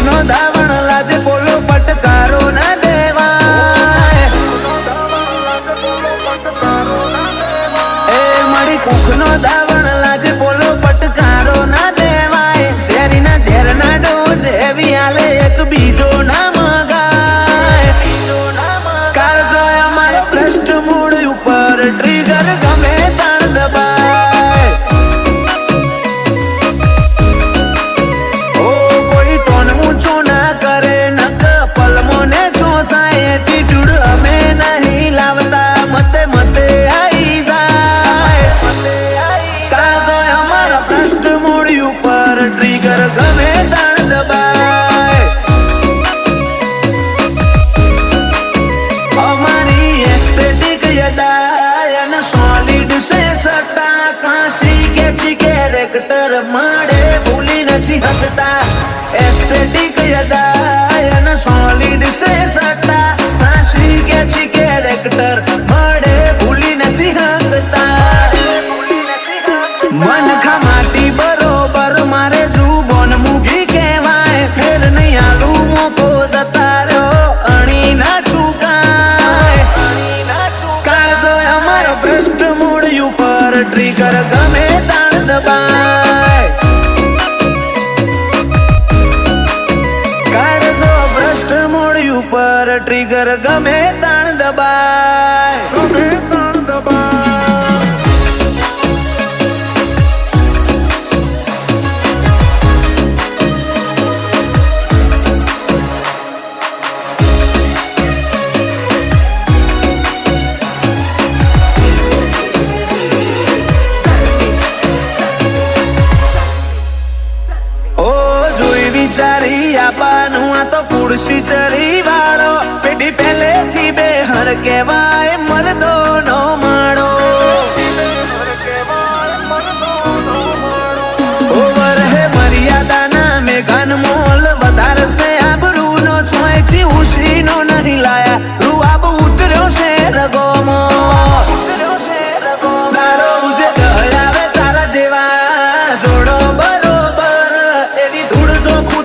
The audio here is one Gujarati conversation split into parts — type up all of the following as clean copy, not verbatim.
નો ધાવણ લાજે બોલો પટકારો ના દેવાય એ મારી કુખ નો ધાવણ લાજે બોલો પટકારો ના દેવાય ઝેરીના ઝેરના ડોઝ એવી આલે એક બીજો ના મગાય કાળજો અમારો ભ્રષ્ટ મૂળ ઉપર ટ્રિગર ગમે તાણ દબાય મળે ભૂલી નથી શકતા એસ્થેટિક યદાયન સોલિડ સે સટ્ટા હાસી કે છી કેરેક્ટર મળે ભૂલી નથી શકતા મન ખામાટી બરોબર મારે જુબોન મૂકી કહેવાય ફેર નહીં આલુ મોકો જતા રહ્યો અણી ના ચૂકાય કાળજો અમારો ભ્રષ્ટ મૂળ ઉપર ટ્રિગર ગમે તાણ દબાય કાળજો ભ્રષ્ટ મૂળ ઉપર ટ્રિગર ગમે તાણ દબાય ગમે તાણ દબાય વિચારી આપવાનું આ તો કુર્સી ચરી વાળો પેઢી પહેલેથી બે હર કહેવાય મરદો નો માળો ઓવર હે મર્યાદાના મેઘાન મોલ વધારશે આબરૂ નો છોયથી ઉસી નો નહીં લાયા રૂઆબ ઉતર્યો છે રગોમો તારો ઉજે આવે તારા જેવા જોડો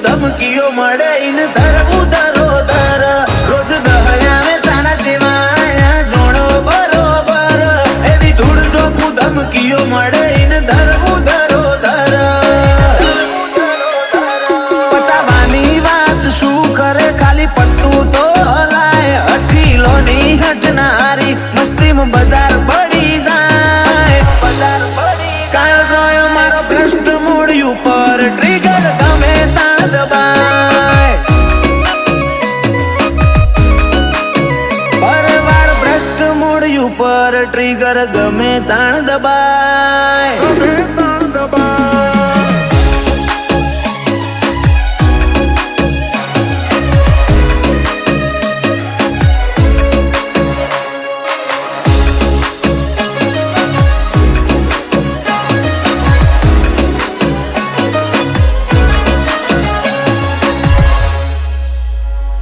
ધમકીઓ મળે ઇન ધરવું ધરોધર રોજ દહયાવે તારા જેવા જોડો બરોબર એવી ધૂળ ચોખ્ખું ધમકીઓ મળે ઇન ધરવું ધરોધર પતાવાની વાત શું કરે ખાલી પટ્ટું તો હલાય અઠીલો ની હટનારી મસ્તીમાં બજાર પડી જાય બજાર પડી કાળજો મારો ભ્રષ્ટ મૂળ ઉપર ટ્રિગર ગમે તાણ દબાય પરવાર ભ્રષ્ટ મૂળ ઉપર ટ્રિગર ગમે તાણ દબાય ગમે તાણ દબાય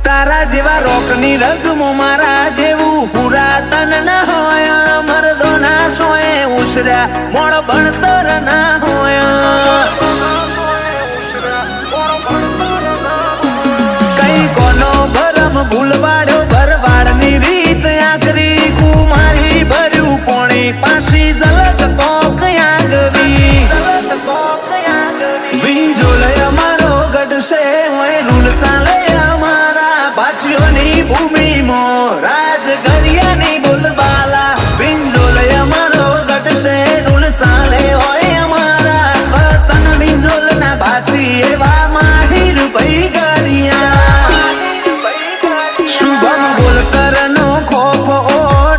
તારા જેવા રોકની રગમો મારા જેવું પુરાતન ના હોય મરદો ના સોએ ઉછર્યા મોડ ભણતર ના હોય કઈ કોનો ભરમ ભૂલવાડ્યો ભરવાડની રીત આખરી કુમારી ભર્યું પોણી પાછી ઝલક કોક આગવી વીજોલય અમારો ગઢશે હોય રૂલ ચાલે પાછીઓની ભૂમિમાં રાજ ગરિયાની બોલબાલા બિંજોલય અમારો ગટશે રૂલ ચાલે હોય અમારા વતન બિંજોલ ના ભાછી એવા માહિર ભાઈ ગરિયા શુભમ ગોલકર નો ખોફ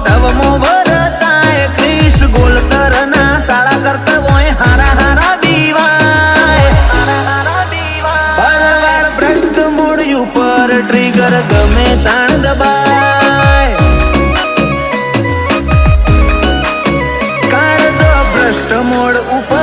ઢવમો ભરતાય ક્રિશ ગોલકર ના શાળા કરતા હોય હારા હારા દીવાય પરવાર ભ્રષ્ટ મૂળ ઉપર ટ્રિગર ગમે તાણ દબાય કાળજો ભ્રષ્ટ મૂળ ઉપર